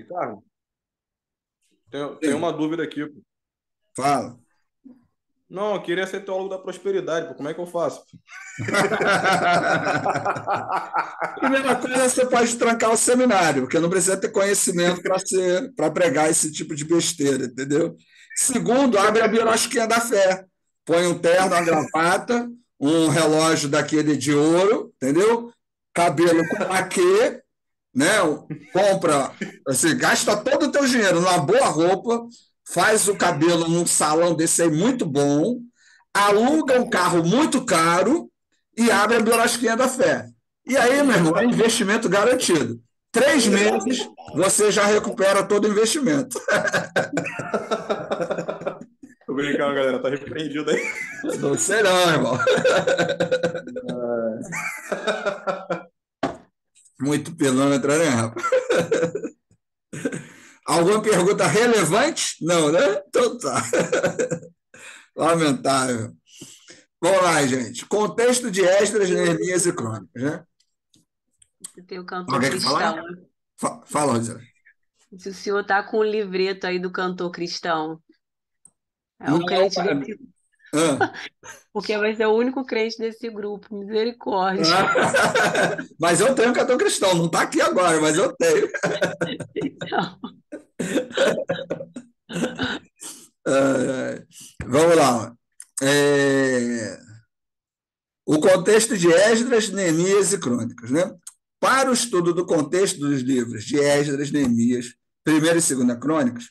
Ricardo, tenho uma dúvida aqui, pô. Fala. Não, eu queria ser teólogo da prosperidade, pô. Como é que eu faço? Primeira coisa, você pode trancar o seminário, porque não precisa ter conhecimento para pregar esse tipo de besteira, entendeu? Segundo, abre a birosquinha da fé. Põe um terno, uma gravata, um relógio daquele de ouro, entendeu? Cabelo com laque, né? Compra, assim, gasta todo o teu dinheiro numa boa roupa, faz o cabelo num salão desse aí muito bom, aluga um carro muito caro e abre a birosquinha da fé. E aí, meu irmão, é investimento garantido. 3 meses você já recupera todo o investimento. Tô brincando, galera. Tá repreendido aí. Não sei não, irmão. Muito pilantra, né, rapaz? Alguma pergunta relevante? Não, né? Então tá. Lamentável. Vamos lá, gente. Contexto de Esdras, Neemias e Crônicas, né? Você tem o cantor Alguém quer cristão. falar? Fala, Rosana. Se o senhor tá com o livreto aí do cantor cristão, é o Não, crente desse, ah. porque vai ser o único crente desse grupo. Misericórdia. Mas eu tenho cartão cristão, não está aqui agora, mas eu tenho. Então, Vamos lá. É, O contexto de Esdras, Neemias e Crônicas. Né? Para o estudo do contexto dos livros de Esdras, Neemias, primeira e segunda Crônicas,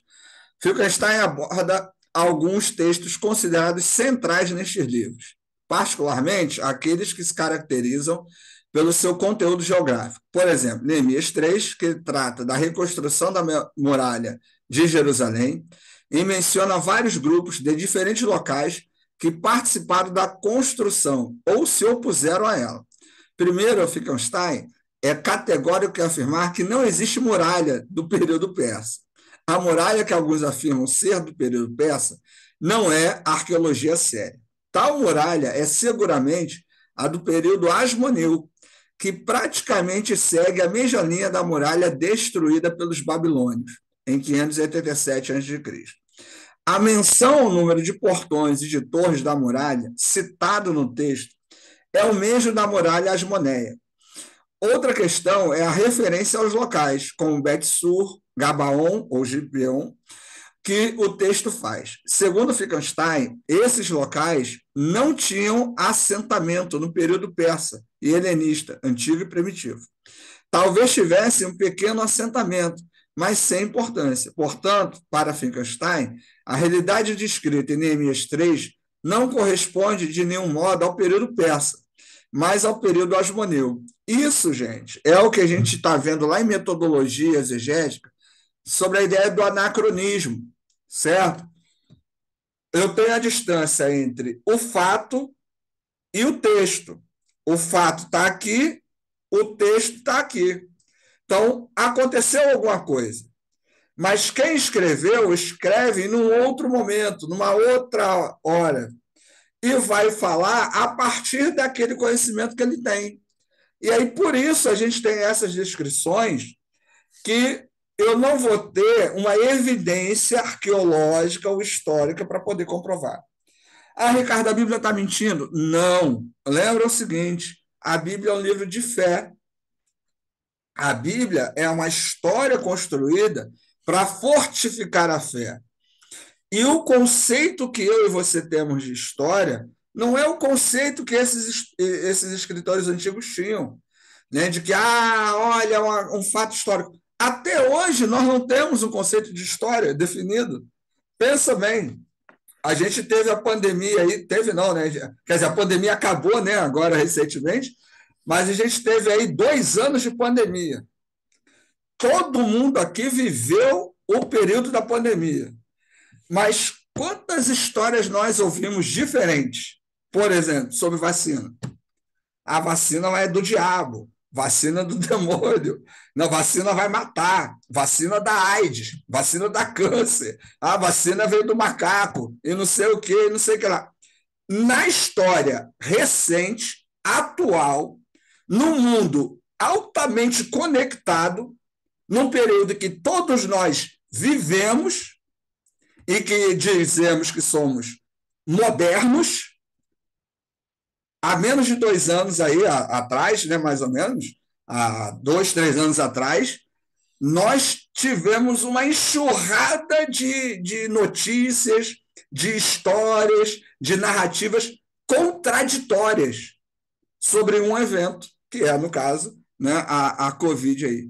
Finkelstein aborda alguns textos considerados centrais nestes livros, particularmente aqueles que se caracterizam pelo seu conteúdo geográfico. Por exemplo, Neemias 3, que trata da reconstrução da muralha de Jerusalém e menciona vários grupos de diferentes locais que participaram da construção ou se opuseram a ela. Primeiro, Finkelstein é categórico em afirmar que não existe muralha do período persa. A muralha que alguns afirmam ser do período persa não é arqueologia séria. Tal muralha é seguramente a do período Asmoneu, que praticamente segue a mesma linha da muralha destruída pelos babilônios em 587 a.C. A menção ao número de portões e de torres da muralha, citado no texto, é o mesmo da muralha asmoneia. Outra questão é a referência aos locais, como Bet-Sur, Gabaon ou Gibeon, que o texto faz. Segundo Finkelstein, esses locais não tinham assentamento no período persa e helenista, antigo e primitivo. Talvez tivessem um pequeno assentamento, mas sem importância. Portanto, para Finkelstein, a realidade descrita em Neemias 3 não corresponde de nenhum modo ao período persa, mas ao período asmoneu. Isso, gente, é o que a gente está vendo lá em metodologia exegética sobre a ideia do anacronismo, certo? Eu tenho a distância entre o fato e o texto. O fato está aqui, o texto está aqui. Então, aconteceu alguma coisa. Mas quem escreveu, escreve num outro momento, numa outra hora. E vai falar a partir daquele conhecimento que ele tem. E aí, por isso, a gente tem essas descrições que eu não vou ter uma evidência arqueológica ou histórica para poder comprovar. Ah, Ricardo, a Bíblia está mentindo? Não. Lembra o seguinte: a Bíblia é um livro de fé. A Bíblia é uma história construída para fortificar a fé. E o conceito que eu e você temos de história não é o conceito que esses escritores antigos tinham, né? De que, olha, um fato histórico. Até hoje, nós não temos um conceito de história definido. Pensa bem, a gente teve a pandemia aí, teve não, né? Quer dizer, a pandemia acabou, né? Agora, recentemente, mas a gente teve aí 2 anos de pandemia. Todo mundo aqui viveu o período da pandemia. Mas quantas histórias nós ouvimos diferentes? Por exemplo, sobre vacina. A vacina é do diabo, vacina do demônio, a vacina vai matar, vacina da AIDS, vacina da câncer, a vacina veio do macaco, e não sei o que, não sei o que lá. Na história recente, atual, no mundo altamente conectado, num período que todos nós vivemos e que dizemos que somos modernos, há menos de 2 anos aí atrás, né, mais ou menos, há 2, 3 anos atrás, nós tivemos uma enxurrada de notícias, de histórias, de narrativas contraditórias sobre um evento, que é, no caso, né, a Covid aí.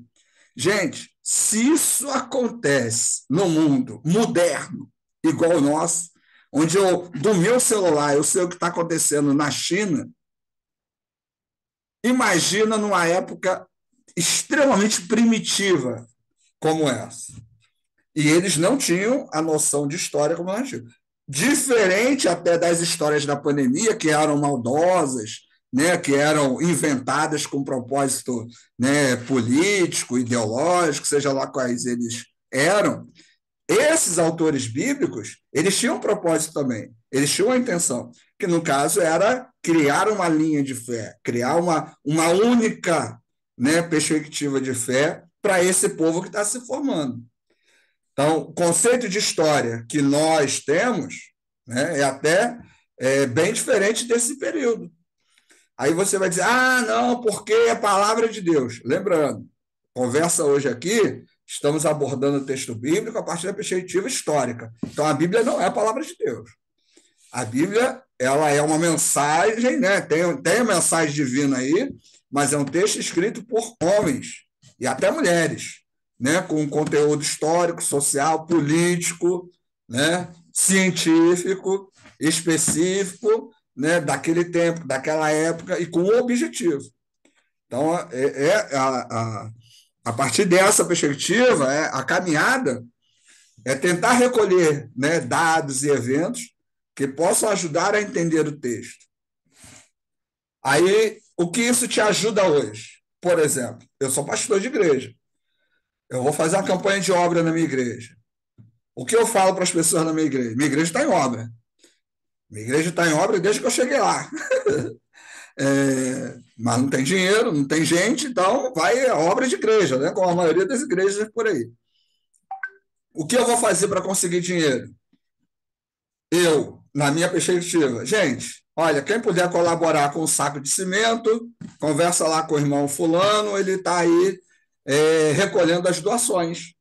Gente, se isso acontece no mundo moderno, igual o nosso, onde do meu celular eu sei o que está acontecendo na China, imagina numa época extremamente primitiva como essa. E eles não tinham a noção de história como nós tínhamos. Diferente até das histórias da pandemia, que eram maldosas, né, que eram inventadas com propósito, né, político, ideológico, seja lá quais eles eram, esses autores bíblicos, eles tinham um propósito também, eles tinham uma intenção, que no caso era criar uma linha de fé, criar uma única, né, perspectiva de fé para esse povo que está se formando. Então, o conceito de história que nós temos, né, é até bem diferente desse período. Aí você vai dizer, não, porque é a palavra de Deus. Lembrando, conversa hoje aqui, estamos abordando o texto bíblico a partir da perspectiva histórica. Então, a Bíblia não é a palavra de Deus. A Bíblia, ela é uma mensagem, né? Tem a mensagem divina aí, mas é um texto escrito por homens e até mulheres, né? Com conteúdo histórico, social, político, né? Científico, específico, né? Daquele tempo, daquela época e com um objetivo. Então, a partir dessa perspectiva, a caminhada é tentar recolher, né, dados e eventos que possam ajudar a entender o texto. Aí, o que isso te ajuda hoje? Por exemplo, eu sou pastor de igreja. Eu vou fazer uma campanha de obra na minha igreja. O que eu falo para as pessoas na minha igreja? Minha igreja está em obra. Minha igreja está em obra desde que eu cheguei lá. Mas não tem dinheiro, não tem gente, então vai a obra de igreja, né? Como a maioria das igrejas por aí. O que eu vou fazer para conseguir dinheiro? Eu, na minha perspectiva, gente, olha, quem puder colaborar com um saco de cimento, conversa lá com o irmão fulano, ele está aí recolhendo as doações.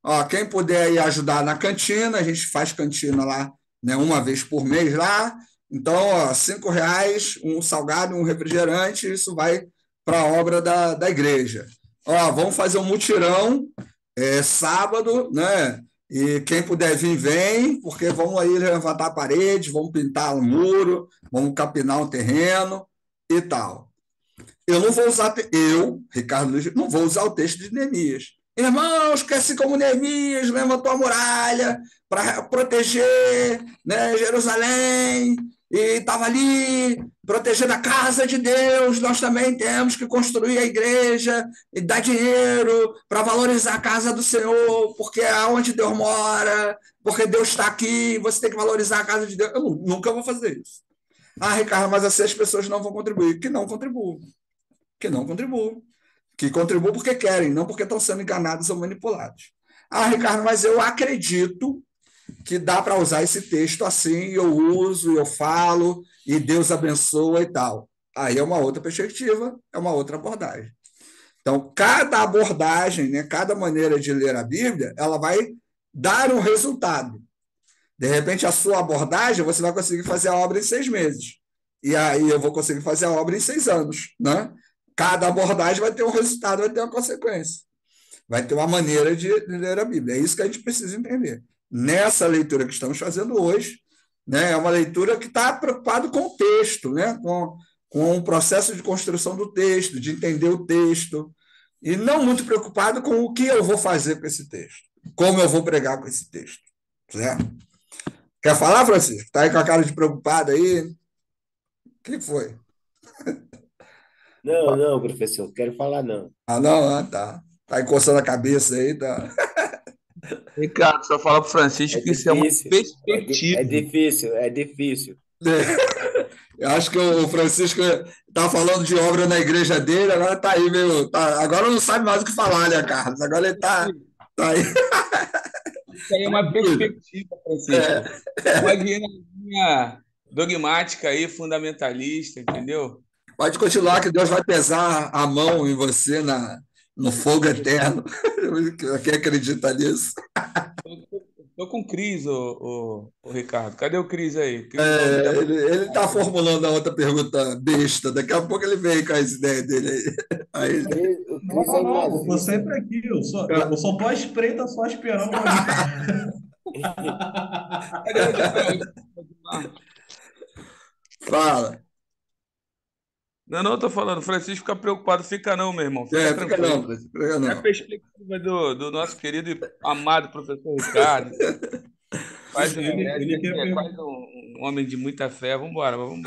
Ó, quem puder ir ajudar na cantina, a gente faz cantina lá, né, uma vez por mês lá. Então, ó, R$ 5, um salgado, um refrigerante, isso vai para a obra da igreja. Ó, vamos fazer um mutirão sábado, né? E quem puder vir, vem, porque vamos aí levantar a parede, vamos pintar o muro, vamos capinar o terreno e tal. Eu não vou usar, Ricardo Luiz, não vou usar o texto de Neemias. Irmãos, que assim como Neemias levantou a muralha para proteger, né, Jerusalém, e estava ali protegendo a casa de Deus, nós também temos que construir a igreja e dar dinheiro para valorizar a casa do Senhor, porque é onde Deus mora, porque Deus está aqui, você tem que valorizar a casa de Deus. Eu nunca vou fazer isso. Ricardo, mas assim as pessoas não vão contribuir. Que não contribuam. Que não contribuam. Que contribuam porque querem, não porque estão sendo enganados ou manipulados. Ricardo, mas eu acredito que dá para usar esse texto assim, eu uso, eu falo, e Deus abençoa e tal. Aí é uma outra perspectiva, é uma outra abordagem. Então, cada abordagem, né, cada maneira de ler a Bíblia, ela vai dar um resultado. De repente, a sua abordagem, você vai conseguir fazer a obra em 6 meses. E aí eu vou conseguir fazer a obra em 6 anos. Né? Cada abordagem vai ter um resultado, vai ter uma consequência. Vai ter uma maneira de ler a Bíblia. É isso que a gente precisa entender. Nessa leitura que estamos fazendo hoje, né, é uma leitura que está preocupado com o texto, né, com o processo de construção do texto, de entender o texto, e não muito preocupado com o que eu vou fazer com esse texto, como eu vou pregar com esse texto. Certo? Quer falar, Francisco? Está aí com a cara de preocupado aí? O que foi? Não, professor, não quero falar não. Não, tá. Tá encoçando a cabeça aí, tá. Ricardo, só fala para o Francisco que isso é uma difícil, perspectiva. é difícil. Eu acho que o Francisco está falando de obra na igreja dele, agora está aí meio. Agora não sabe mais o que falar, né, Carlos? Agora ele tá aí. Isso aí é uma perspectiva, Francisco. Pode ir na linha dogmática aí, fundamentalista, entendeu? Pode continuar, que Deus vai pesar a mão em você no fogo eterno. Quem acredita nisso? Estou com Cris, ô Ricardo. Cadê o Cris aí? Ele está formulando a outra pergunta besta. Daqui a pouco ele vem com as ideias dele aí. Não, eu tô sempre aqui. Eu só tô à espreita, só esperando. Fala. Não, eu tô falando. Francisco fica preocupado. Fica não, meu irmão. Fica Fica tranquilo. não, fica não. É a perspectiva do nosso querido e amado professor Ricardo. Ele é quase um homem de muita fé. Vamos embora. Vamos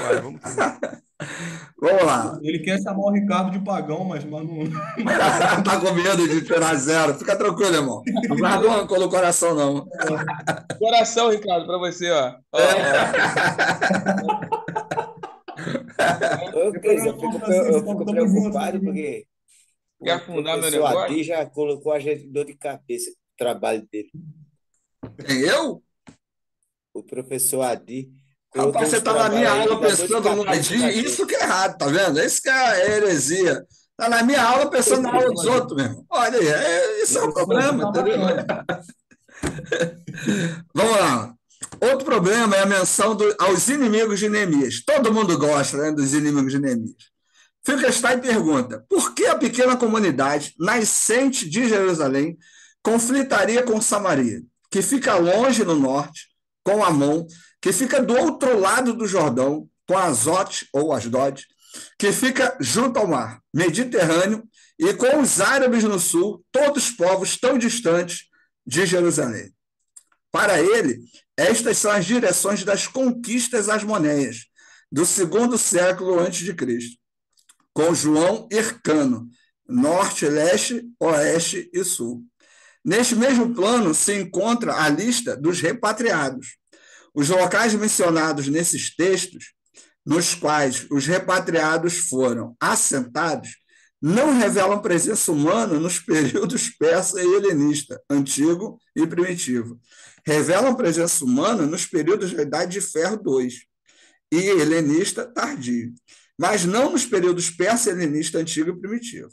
lá. Ele quer chamar o Ricardo de pagão, mas não. Tá com medo de tirar zero. Fica tranquilo, irmão. Não guarda um rancor no coração, não. Coração, Ricardo, para você, ó. Cris, eu fico preocupado porque quer afundar meu negócio? O Adi já colocou a gente em dor de cabeça com o trabalho dele. Quem, eu? O professor Adi. Rapaz, você está na minha aula pensando no Adi, isso que é errado, tá vendo? Isso que é heresia. Está na minha aula pensando na aula dos outros, meu irmão. Olha aí, isso é um problema, entendeu? Vamos lá. Outro problema é a menção aos inimigos de Neemias. Todo mundo gosta, né, dos inimigos de Neemias. Finkelstein pergunta: por que a pequena comunidade nascente de Jerusalém conflitaria com Samaria, que fica longe no norte, com Amon, que fica do outro lado do Jordão, com Azote ou Asdod, que fica junto ao mar Mediterrâneo, e com os árabes no sul, todos povos tão distantes de Jerusalém? Para ele, estas são as direções das conquistas asmoneias do segundo século a.C., com João Hircano, norte, leste, oeste e sul. Neste mesmo plano se encontra a lista dos repatriados. Os locais mencionados nesses textos, nos quais os repatriados foram assentados, não revelam presença humana nos períodos persa e helenista, antigo e primitivo. Revelam presença humana nos períodos da Idade de Ferro II e helenista tardio, mas não nos períodos persa, helenista, antigo e primitivo.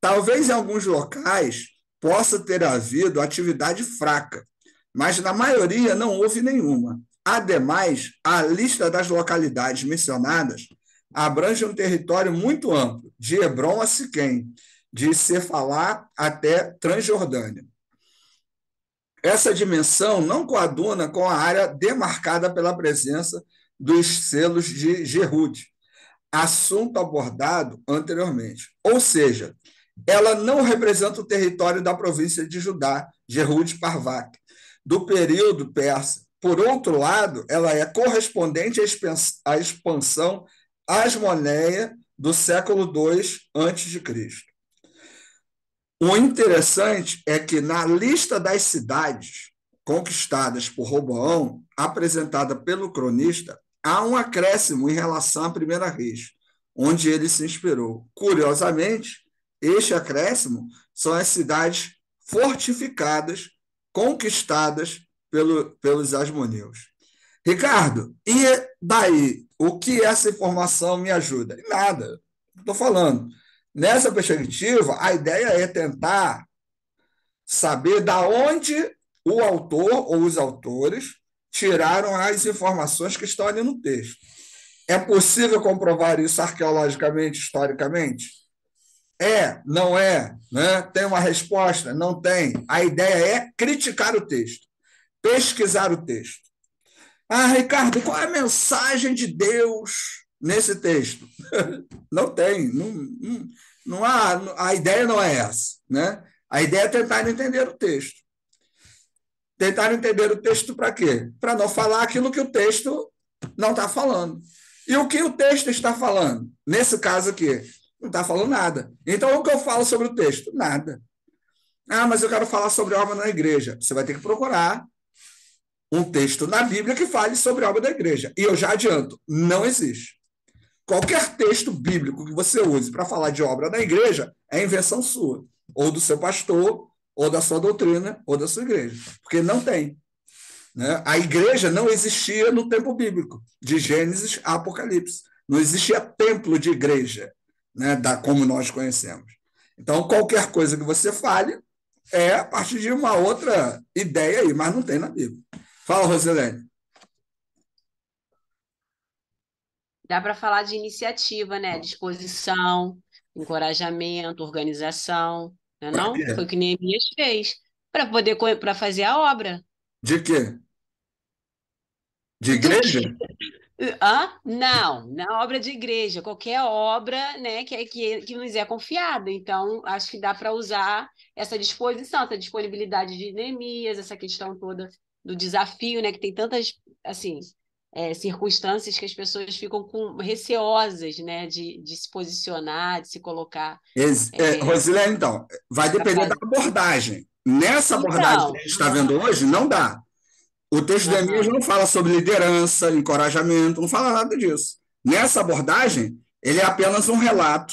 Talvez em alguns locais possa ter havido atividade fraca, mas na maioria não houve nenhuma. Ademais, a lista das localidades mencionadas abrange um território muito amplo, de Hebrom a Siquém, de Cefalá até Transjordânia. Essa dimensão não coaduna com a área demarcada pela presença dos selos de Gerud, assunto abordado anteriormente. Ou seja, ela não representa o território da província de Judá, Gerud Parvac, do período persa. Por outro lado, ela é correspondente à expansão asmoneia do século II a.C. O interessante é que na lista das cidades conquistadas por Roboão, apresentada pelo cronista, há um acréscimo em relação à Primeira Reis, onde ele se inspirou. Curiosamente, este acréscimo são as cidades fortificadas, conquistadas pelos asmoneus. Ricardo, e daí? O que essa informação me ajuda? Nada. Estou falando. Nessa perspectiva, a ideia é tentar saber da onde o autor ou os autores tiraram as informações que estão ali no texto. É possível comprovar isso arqueologicamente, historicamente? Não é, né? Tem uma resposta? Não tem. A ideia é criticar o texto, pesquisar o texto. Ricardo, qual é a mensagem de Deus nesse texto? Não tem, não há, a ideia não é essa, né? A ideia é tentar entender o texto. Tentar entender o texto para quê? Para não falar aquilo que o texto não está falando. E o que o texto está falando? Nesse caso aqui, não está falando nada. Então, o que eu falo sobre o texto? Nada. Mas eu quero falar sobre a obra na igreja. Você vai ter que procurar um texto na Bíblia que fale sobre a obra da igreja. E eu já adianto, não existe. qualquer texto bíblico que você use para falar de obra da igreja é invenção sua, ou do seu pastor, ou da sua doutrina, ou da sua igreja, porque não tem. Né? A igreja não existia no tempo bíblico, de Gênesis a Apocalipse. Não existia templo de igreja, né, como nós conhecemos. Então, qualquer coisa que você fale é a partir de uma outra ideia aí, mas não tem na Bíblia. Fala, Rosilene. Dá para falar de iniciativa, né? Disposição, encorajamento, organização, né, Para não? Foi quê? o que Neemias fez para fazer a obra. De quê? De Do igreja? que? Não, na obra de igreja, qualquer obra, né, que nos é confiada. Então, acho que dá para usar essa disposição, essa disponibilidade de Neemias, essa questão toda do desafio, né, que tem tantas, assim, circunstâncias que as pessoas ficam receosas, né, de se posicionar, de se colocar Rosilene, então, vai para depender da fazer. abordagem. Nessa abordagem que a Então, gente está vendo hoje, não dá. O texto de Neemias aham, não fala sobre liderança, encorajamento, não fala nada disso. Nessa abordagem, ele é apenas um relato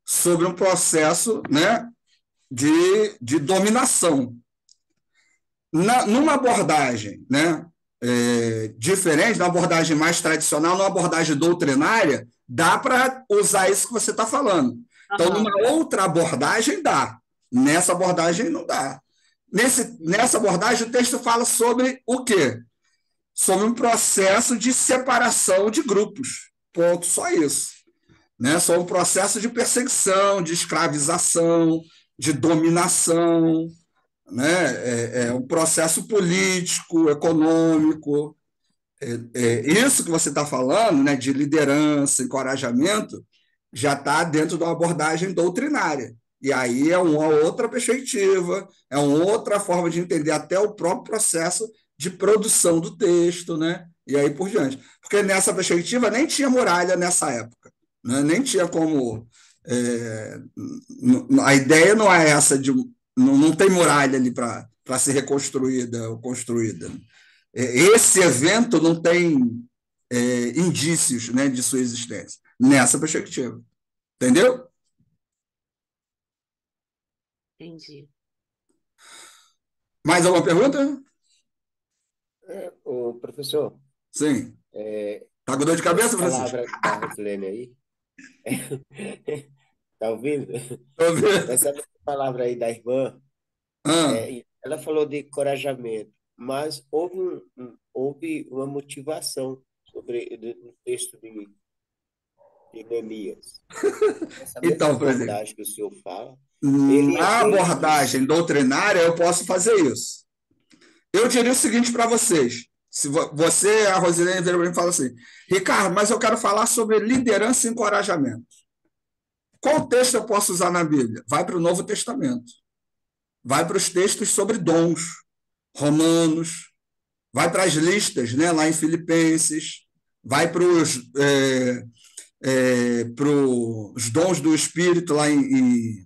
sobre um processo, né, de dominação. Numa abordagem, né, diferente, numa abordagem mais tradicional, numa abordagem doutrinária, dá para usar isso que você está falando. Então, aham, numa outra abordagem, dá. Nessa abordagem, não dá. Nessa abordagem, o texto fala sobre o quê? Sobre um processo de separação de grupos. Ponto, só isso. Né? Sobre um processo de perseguição, de escravização, de dominação, né? É um processo político, econômico. Isso que você está falando, né, de liderança, encorajamento, já está dentro da abordagem doutrinária. E aí é uma outra perspectiva, é uma outra forma de entender até o próprio processo de produção do texto, né? E aí por diante. Porque nessa perspectiva nem tinha muralha nessa época, né? Nem tinha como. A ideia não é essa de. Não tem muralha ali para ser reconstruída ou construída. Esse evento não tem indícios, né, de sua existência, nessa perspectiva. Entendeu? entendi. Mais alguma pergunta? Ô, professor, Sim. Tá com dor de essa cabeça, Francisco? palavra da Rosilene aí, tá ouvindo? Tô vendo. Essa palavra aí da irmã, Ah, ela falou de encorajamento, mas houve uma motivação no texto de Neemias. Essa mesma então, por exemplo, abordagem que o senhor fala, na ele abordagem diz, doutrinária, eu posso fazer isso. Eu diria o seguinte para vocês. Se você, a Rosilene, vira para mim e fala assim, Ricardo, mas eu quero falar sobre liderança e encorajamento. Qual texto eu posso usar na Bíblia? Vai para o Novo Testamento. Vai para os textos sobre dons, Romanos, vai para as listas, né, lá em Filipenses, vai para os dons do Espírito lá em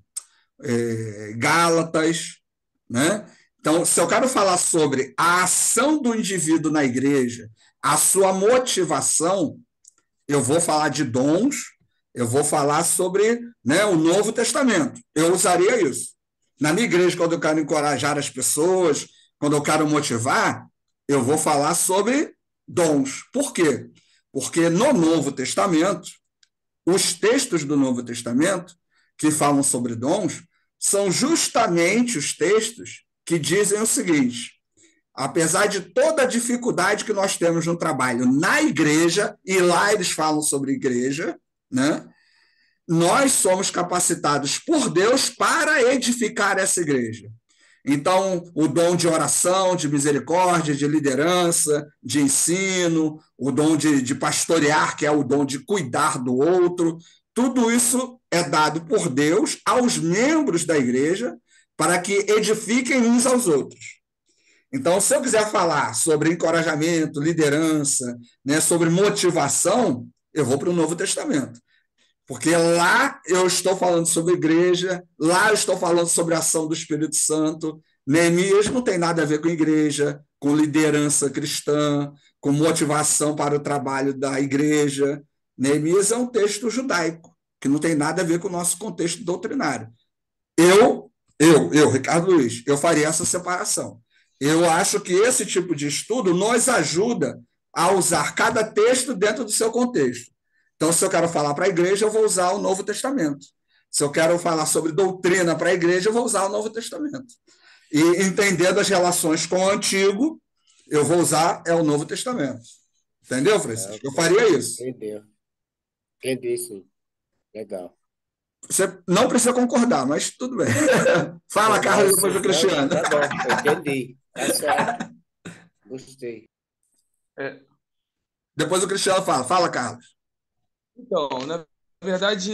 Gálatas, né? Então, se eu quero falar sobre a ação do indivíduo na igreja, a sua motivação, eu vou falar de dons, eu vou falar sobre, né, o Novo Testamento. Eu usaria isso. Na minha igreja, quando eu quero encorajar as pessoas, quando eu quero motivar, eu vou falar sobre dons. Por quê? Porque no Novo Testamento, os textos do Novo Testamento que falam sobre dons são justamente os textos que dizem o seguinte: apesar de toda a dificuldade que nós temos no trabalho na igreja, e lá eles falam sobre igreja, né? Nós somos capacitados por Deus para edificar essa igreja. Então, o dom de oração, de misericórdia, de liderança, de ensino, o dom de pastorear, que é o dom de cuidar do outro, tudo isso é dado por Deus aos membros da igreja para que edifiquem uns aos outros. Então, se eu quiser falar sobre encorajamento, liderança, né, sobre motivação, eu vou para o Novo Testamento. Porque lá eu estou falando sobre igreja, lá eu estou falando sobre a ação do Espírito Santo. Neemias não tem nada a ver com igreja, com liderança cristã, com motivação para o trabalho da igreja. Neemias é um texto judaico, que não tem nada a ver com o nosso contexto doutrinário. Eu, Ricardo Luiz, eu faria essa separação. Eu acho que esse tipo de estudo nos ajuda a usar cada texto dentro do seu contexto. Então, se eu quero falar para a igreja, eu vou usar o Novo Testamento. Se eu quero falar sobre doutrina para a igreja, eu vou usar o Novo Testamento. E entendendo as relações com o Antigo, eu vou usar o Novo Testamento. Entendeu, Francisco? Eu faria isso. Entendeu. Entendi, sim. Legal. Você não precisa concordar, mas tudo bem. Fala, Carlos, depois do Cristiano. Tá bom, entendi. Tá certo. Gostei. Depois o Cristiano fala. Fala, Carlos. Então, na verdade,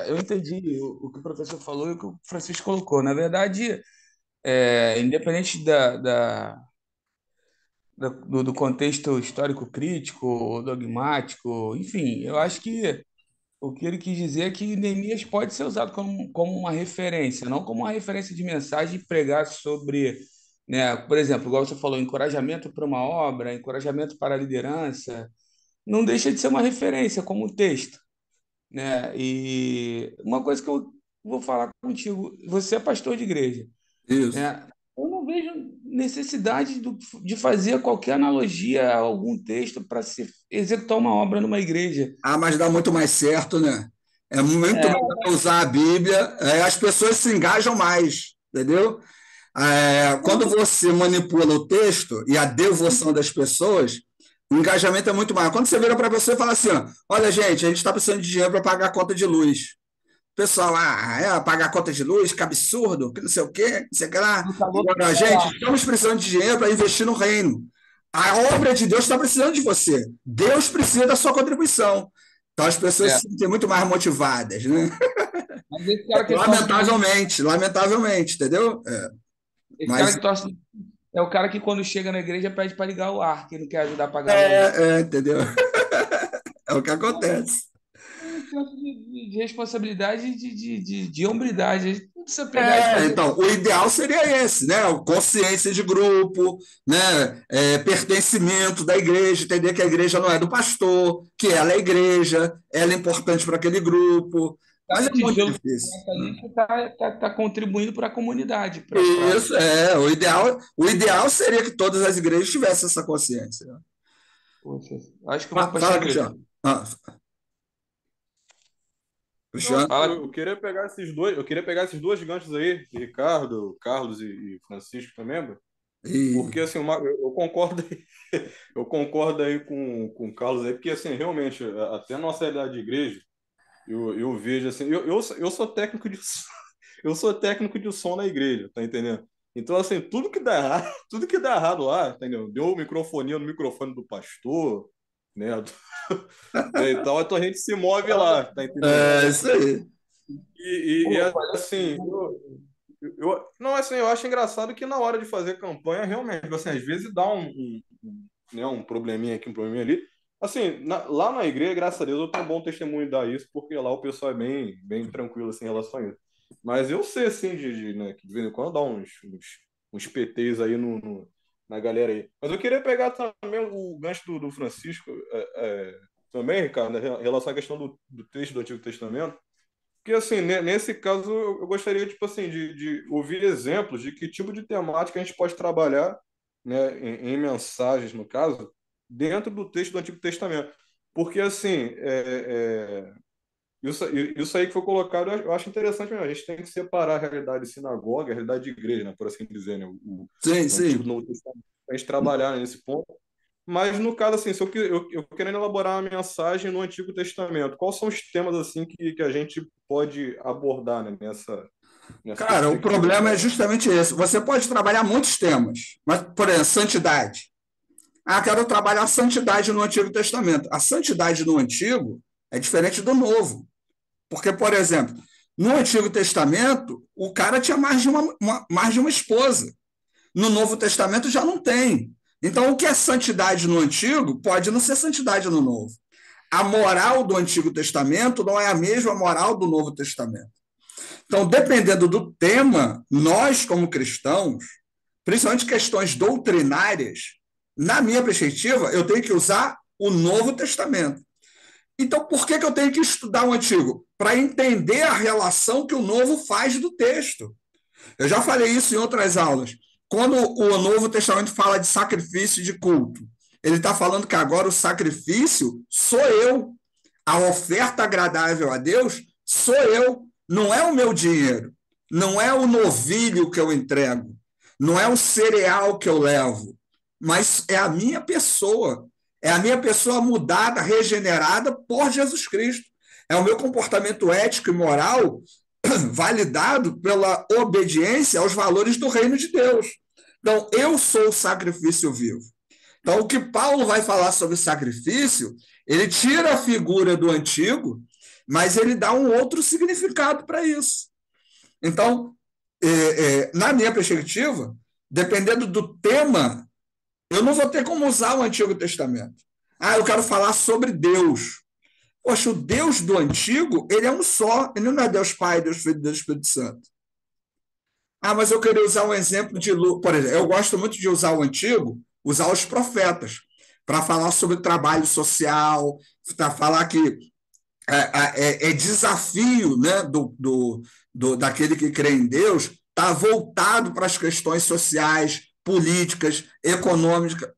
eu entendi o que o professor falou e o que o Francisco colocou. Na verdade, independente do contexto histórico crítico, dogmático, enfim, eu acho que o que ele quis dizer é que Neemias pode ser usado como uma referência, não como uma referência de mensagem e pregar sobre, né, por exemplo, igual você falou, encorajamento para uma obra, encorajamento para a liderança, não deixa de ser uma referência como um texto, né? E uma coisa que eu vou falar contigo, você é pastor de igreja, Isso. né? Eu não vejo necessidade de fazer qualquer analogia a algum texto para se executar uma obra numa igreja. Mas dá muito mais certo, né? É muito melhor usar a Bíblia. As pessoas se engajam mais, entendeu? Quando você manipula o texto e a devoção das pessoas, o engajamento é muito maior. Quando você vira para a pessoa e fala assim, ó, olha, gente, a gente está precisando de dinheiro para pagar a conta de luz. O pessoal, pagar a conta de luz, que absurdo, que não sei o quê, não sei o que lá. Agora, gente, estamos precisando de dinheiro para investir no reino. A obra de Deus está precisando de você. Deus precisa da sua contribuição. Então as pessoas se sentem muito mais motivadas, né? Mas esse cara que Lamentavelmente, entendeu? Esse cara que torce é o cara que quando chega na igreja pede para ligar o ar, que não quer ajudar a pagar a luz. Entendeu? É o que acontece. Um senso de responsabilidade e de hombridade. Não precisa pegar e fazer. Então, o ideal seria esse, né? Consciência de grupo, né? Pertencimento da igreja, entender que a igreja não é do pastor, que ela é a igreja, ela é importante para aquele grupo. Mas é muito difícil. Está contribuindo para a comunidade. Isso, o ideal seria que todas as igrejas tivessem essa consciência. Poxa, acho que eu vou Fala, Cristiano. Eu queria pegar esses dois ganchos aí, de Ricardo, Carlos e Francisco também, porque assim, eu concordo aí com o Carlos aí, porque assim, realmente, até a nossa realidade de igreja, eu vejo assim, eu sou técnico de eu sou técnico de som na igreja, tá entendendo? Então, assim, tudo que dá errado lá, entendeu? Deu microfonia no microfone do pastor, né? Então a gente se move lá, tá entendendo? Isso aí. E assim, não, assim, eu acho engraçado que na hora de fazer campanha, realmente, assim, às vezes dá um probleminha aqui, um probleminha ali. Assim, lá na igreja, graças a Deus, eu tenho um bom testemunho de dar isso, porque lá o pessoal é bem tranquilo assim, em relação a isso. Mas eu sei, assim, né, que de vez em quando dá uns PTs aí na galera aí. Mas eu queria pegar também o gancho do Francisco, também, Ricardo, né, em relação à questão do texto do Antigo Testamento. Porque, assim, nesse caso, eu gostaria, tipo assim, de ouvir exemplos de que tipo de temática a gente pode trabalhar, né, em mensagens, no caso, dentro do texto do Antigo Testamento. Porque, assim, isso aí que foi colocado, eu acho interessante mesmo. A gente tem que separar a realidade de sinagoga, a realidade de igreja, né, por assim dizer, né, o Antigo e o Novo Testamento, a gente trabalhar nesse ponto. Mas, no caso, assim, se eu querendo elaborar uma mensagem no Antigo Testamento, quais são os temas, assim, que a gente pode abordar, né, nessa Cara, o problema é justamente esse. Você pode trabalhar muitos temas, mas, por exemplo, santidade. Quero trabalhar a santidade no Antigo Testamento. A santidade no Antigo é diferente do Novo. Porque, por exemplo, no Antigo Testamento, o cara tinha mais de uma esposa. No Novo Testamento já não tem. Então, o que é santidade no Antigo pode não ser santidade no Novo. A moral do Antigo Testamento não é a mesma moral do Novo Testamento. Então, dependendo do tema, nós, como cristãos, principalmente questões doutrinárias, na minha perspectiva, eu tenho que usar o Novo Testamento. Então, por que eu tenho que estudar o Antigo? Para entender a relação que o Novo faz do texto. Eu já falei isso em outras aulas. Quando o Novo Testamento fala de sacrifício e de culto, ele está falando que agora o sacrifício sou eu. A oferta agradável a Deus sou eu. Não é o meu dinheiro. Não é o novilho que eu entrego. Não é o cereal que eu levo. Mas é a minha pessoa. É a minha pessoa mudada, regenerada por Jesus Cristo. É o meu comportamento ético e moral validado pela obediência aos valores do reino de Deus. Então, eu sou o sacrifício vivo. Então, o que Paulo vai falar sobre sacrifício, ele tira a figura do antigo, mas ele dá um outro significado para isso. Então, na minha perspectiva, dependendo do tema, eu não vou ter como usar o Antigo Testamento. Eu quero falar sobre Deus. Poxa, o Deus do Antigo, ele é um só. Ele não é Deus Pai, Deus Filho, Deus Espírito Santo. Mas eu queria usar um exemplo de... Por exemplo, eu gosto muito de usar o Antigo, usar os profetas, para falar sobre trabalho social, para falar que é desafio, né, daquele que crê em Deus, está voltado para as questões sociais, políticas,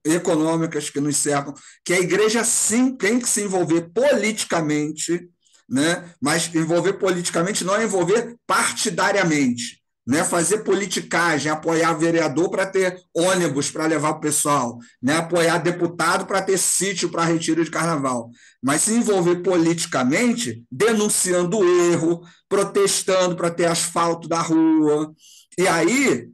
econômicas que nos cercam, que a igreja sim tem que se envolver politicamente, né? Mas envolver politicamente não é envolver partidariamente, né? Fazer politicagem, apoiar vereador para ter ônibus para levar o pessoal, né? Apoiar deputado para ter sítio para retiro de carnaval, mas se envolver politicamente, denunciando o erro, protestando para ter asfalto da rua. E aí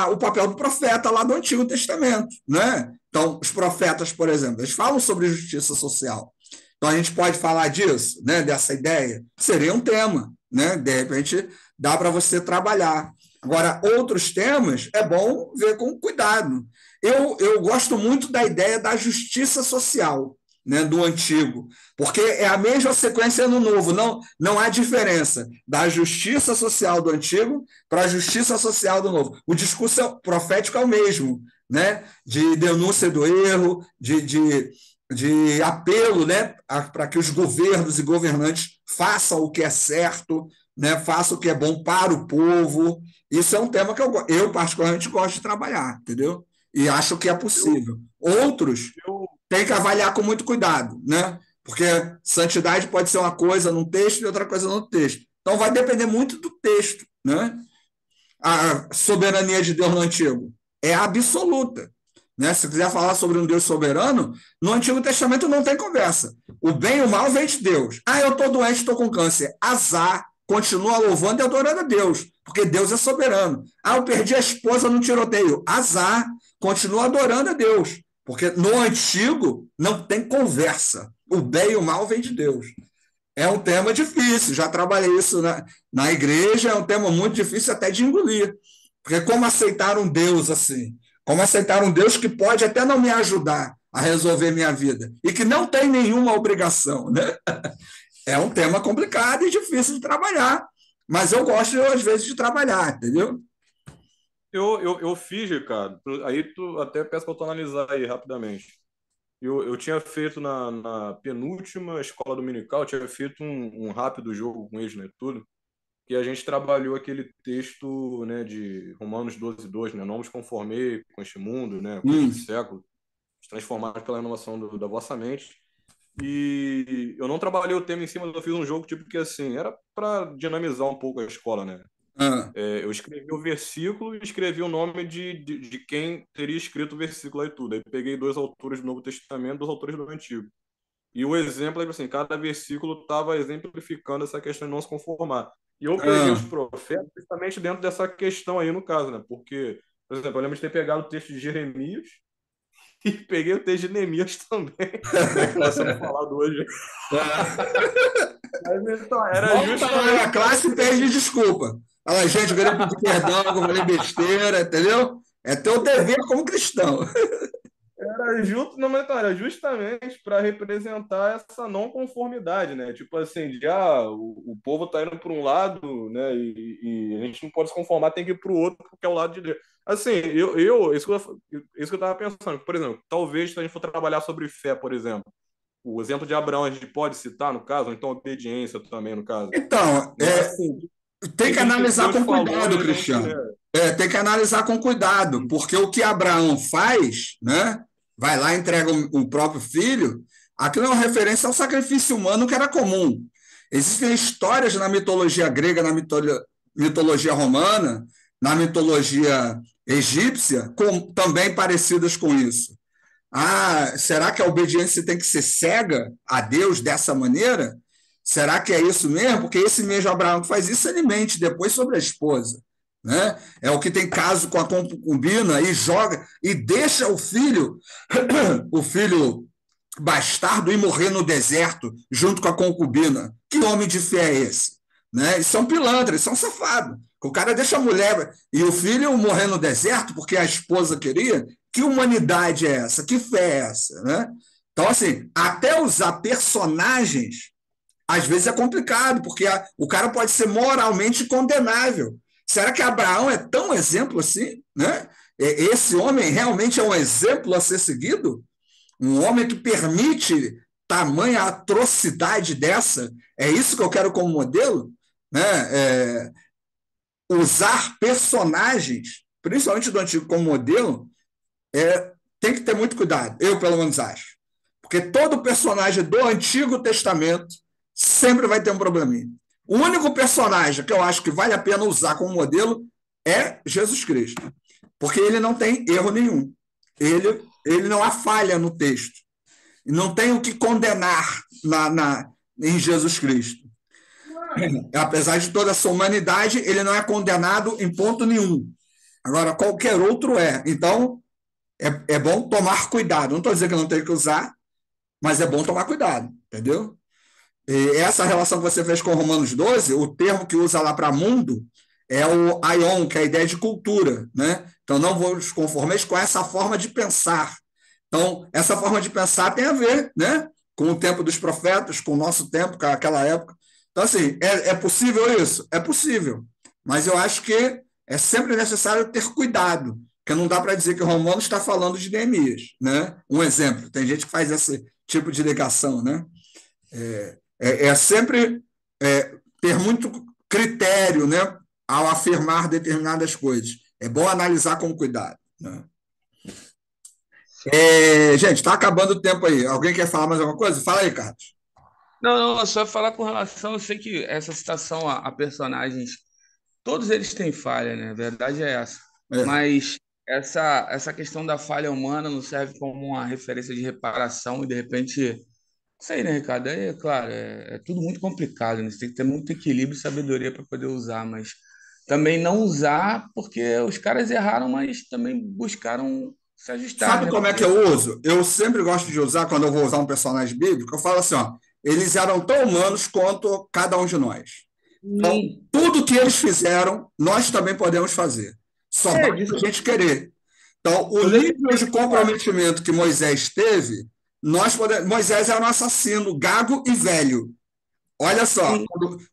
o papel do profeta lá do Antigo Testamento, né? Então, os profetas, por exemplo, eles falam sobre justiça social. Então, a gente pode falar disso, né? Dessa ideia. Seria um tema, né? De repente, dá para você trabalhar. Agora, outros temas, é bom ver com cuidado. Eu gosto muito da ideia da justiça social, né, do Antigo, porque é a mesma sequência no Novo, não há diferença da justiça social do Antigo para a justiça social do Novo. O discurso profético é o mesmo, né, de denúncia do erro, de apelo, né, para que os governos e governantes façam o que é certo, né, façam o que é bom para o povo. Isso é um tema que eu particularmente gosto de trabalhar, entendeu? E acho que é possível. Outros tem que avaliar com muito cuidado, né? Porque santidade pode ser uma coisa num texto e outra coisa no texto. Então vai depender muito do texto, né? A soberania de Deus no Antigo é absoluta, né? Se quiser falar sobre um Deus soberano, no Antigo Testamento não tem conversa. O bem e o mal vem de Deus. Eu estou doente, estou com câncer. Azar, continua louvando e adorando a Deus, porque Deus é soberano. Eu perdi a esposa no tiroteio. Azar, continua adorando a Deus. Porque no Antigo não tem conversa. O bem e o mal vem de Deus. É um tema difícil, já trabalhei isso na igreja, é um tema muito difícil até de engolir. Porque como aceitar um Deus assim? Como aceitar um Deus que pode até não me ajudar a resolver minha vida e que não tem nenhuma obrigação, né? É um tema complicado e difícil de trabalhar, mas eu gosto, às vezes, de trabalhar, entendeu? Eu fiz, Ricardo, aí tu até peço para tu analisar aí rapidamente. Eu tinha feito na penúltima escola dominical, eu tinha feito um rápido jogo com eles, né, tudo, que a gente trabalhou aquele texto, né, de Romanos 12:2, né, não vos conformei com este mundo, né, com este século, transformados pela renovação da vossa mente. E eu não trabalhei o tema em cima, eu fiz um jogo tipo que assim, era para dinamizar um pouco a escola, né? Eu escrevi o versículo e escrevi o nome de quem teria escrito o versículo aí tudo. Aí peguei 2 autores do Novo Testamento, 2 autores do Antigo. E o exemplo é assim, cada versículo estava exemplificando essa questão de não se conformar. E eu peguei os profetas justamente dentro dessa questão aí, no caso, né? Porque, por exemplo, eu lembro de ter pegado o texto de Jeremias e peguei o texto de Neemias também, né, que está sendo falado hoje. Mas, então, era justamente... A classe pede desculpa. Fala, gente, eu queria pedir perdão, eu falei besteira, entendeu? É teu dever como cristão. Era justamente para representar essa não conformidade, né? Tipo assim, o povo tá indo para um lado, né? E a gente não pode se conformar, tem que ir para o outro, porque é o lado de Deus. Assim, isso que eu tava pensando. Por exemplo, talvez se a gente for trabalhar sobre fé, por exemplo, o exemplo de Abraão a gente pode citar, no caso, ou então obediência também, no caso. Então, Mas, assim, tem que analisar Deus com falou cuidado, e a gente, Cristiano. Tem que analisar com cuidado, porque o que Abraão faz, né? Vai lá e entrega o próprio filho, aquilo é uma referência ao sacrifício humano que era comum. Existem histórias na mitologia grega, na mitologia romana, na mitologia egípcia, também parecidas com isso. Será que a obediência tem que ser cega a Deus dessa maneira? Será que é isso mesmo? Porque esse mesmo Abraão que faz isso, ele mente depois sobre a esposa. Né? É o que tem caso com a concubina e joga e deixa o filho bastardo ir morrer no deserto junto com a concubina. Que homem de fé é esse? Né? Eles são pilantras, são safados. O cara deixa a mulher e o filho morrer no deserto porque a esposa queria. Que humanidade é essa? Que fé é essa? Né? Então, assim, até usar personagens, às vezes é complicado, porque o cara pode ser moralmente condenável. Será que Abraão é tão exemplo assim? Né? Esse homem realmente é um exemplo a ser seguido? Um homem que permite tamanha atrocidade dessa? É isso que eu quero como modelo? Né? Usar personagens, principalmente do antigo, como modelo, tem que ter muito cuidado. Eu, pelo menos, acho. Porque todo personagem do Antigo Testamento sempre vai ter um probleminha. O único personagem que eu acho que vale a pena usar como modelo é Jesus Cristo. Porque ele não tem erro nenhum. Ele não há falha no texto. Não tem o que condenar em Jesus Cristo. Apesar de toda a sua humanidade, ele não é condenado em ponto nenhum. Agora, qualquer outro é. Então, é bom tomar cuidado. Não estou dizendo que não tem que usar, mas é bom tomar cuidado, entendeu? E essa relação que você fez com Romanos 12, o termo que usa lá para mundo é o aion, que é a ideia de cultura, né? Então, não vos conformeis com essa forma de pensar. Então, essa forma de pensar tem a ver, né, com o tempo dos profetas, com o nosso tempo, com aquela época. Então, assim, é possível isso? É possível. Mas eu acho que é sempre necessário ter cuidado, porque não dá para dizer que o Romanos está falando de Neemias, né? Um exemplo. Tem gente que faz esse tipo de ligação, né? Sempre ter muito critério, né, ao afirmar determinadas coisas. É bom analisar com cuidado. Né? Gente, está acabando o tempo aí. Alguém quer falar mais alguma coisa? Fala aí, Carlos. Não, só falar com relação. Eu sei que essa citação a personagens, todos eles têm falha, né? A verdade é essa. Mas essa questão da falha humana não serve como uma referência de reparação e, de repente. Isso aí, né, Ricardo? Claro, é tudo muito complicado, né? Você tem que ter muito equilíbrio e sabedoria para poder usar, mas também não usar porque os caras erraram, mas também buscaram se ajustar, Sabe né? como é que eu uso? Eu sempre gosto de usar, quando eu vou usar um personagem bíblico, eu falo assim, ó, eles eram tão humanos quanto cada um de nós. Então, tudo que eles fizeram, nós também podemos fazer. Só basta a gente querer. Então, o nível de comprometimento que Moisés teve, Moisés era um assassino, gago e velho. Olha só,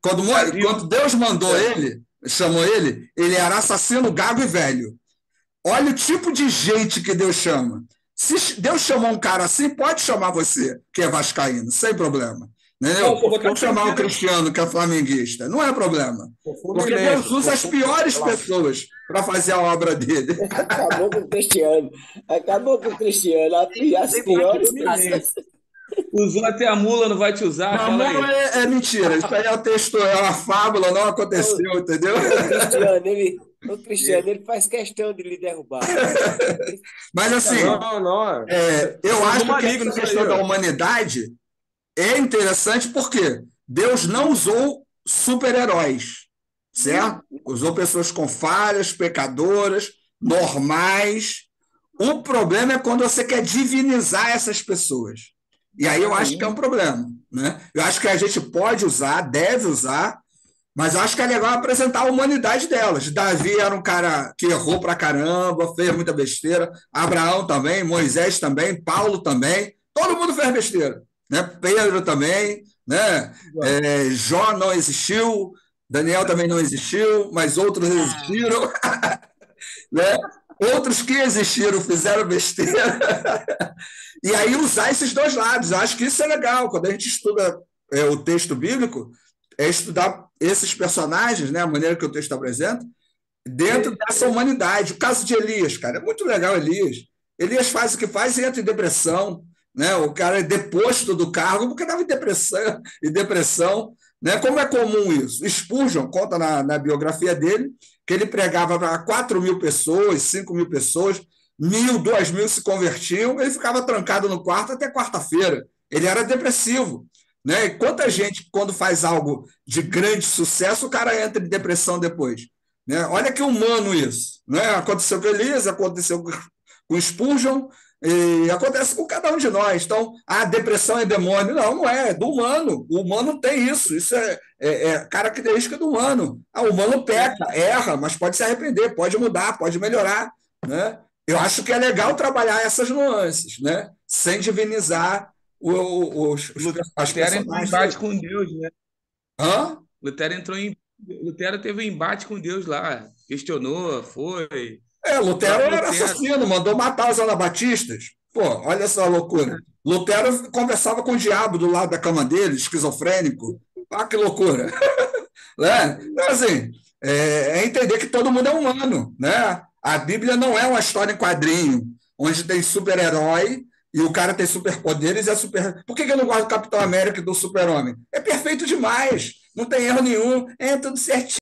quando Deus mandou ele, chamou ele era assassino, gago e velho. Olha o tipo de gente que Deus chama. Se Deus chamou um cara assim, pode chamar você, que é vascaíno, sem problema. Entendeu? Pode chamar o Cristiano, que é flamenguista. Não é problema. Porque Deus usa as piores pessoas para fazer a obra dele. Acabou com o Cristiano. As piores pessoas. Usou até a mula, não vai te usar. A mula é mentira. Isso aí é um texto, é uma fábula, não aconteceu, entendeu? O Cristiano, ele faz questão de lhe derrubar. Mas assim, eu acho que essa questão da humanidade é interessante porque Deus não usou super-heróis, certo? Usou pessoas com falhas, pecadoras, normais. O problema é quando você quer divinizar essas pessoas. E aí eu acho que é um problema, né? Eu acho que a gente pode usar, deve usar, mas eu acho que é legal apresentar a humanidade delas. Davi era um cara que errou pra caramba, fez muita besteira. Abraão também, Moisés também, Paulo também. Todo mundo fez besteira, né? Pedro também, né? Jó não existiu, Daniel também não existiu, mas outros existiram. Né? outros que existiram fizeram besteira, e aí usar esses dois lados. Eu acho que isso é legal. Quando a gente estuda o texto bíblico, é estudar esses personagens, né, a maneira que o texto apresenta, dentro dessa humanidade. O caso de Elias, cara, é muito legal, Elias. Elias faz o que faz e entra em depressão, né? O cara é deposto do cargo porque estava em depressão, né? Como é comum isso? Spurgeon conta na biografia dele que ele pregava para 4.000 pessoas, 5.000 pessoas, 1.000, 2.000 se convertiam, ele ficava trancado no quarto até quarta-feira. Ele era depressivo. Né? E quanta gente, quando faz algo de grande sucesso, o cara entra em depressão depois. Né? Olha que humano isso. Né? Aconteceu com Elias, aconteceu com Spurgeon, e acontece com cada um de nós. Então, a depressão é demônio. Não, não é do humano. O humano tem isso. Isso é característica do humano. O humano peca, erra, mas pode se arrepender, pode mudar, pode melhorar. Né? Eu acho que é legal trabalhar essas nuances, né? Sem divinizar as Lutero entrou em embate com Deus, né? Hã? Lutero teve um embate com Deus lá, questionou, foi. Lutero era assassino, mandou matar os anabatistas. Pô, olha essa loucura. Lutero conversava com o diabo do lado da cama dele, esquizofrênico. Ah, que loucura. Né? Então, assim, é entender que todo mundo é humano. Né? A Bíblia não é uma história em quadrinho, onde tem super-herói e o cara tem superpoderes e é super. Por que eu não gosto do Capitão América e do Super-Homem? É perfeito demais, não tem erro nenhum, é tudo certinho.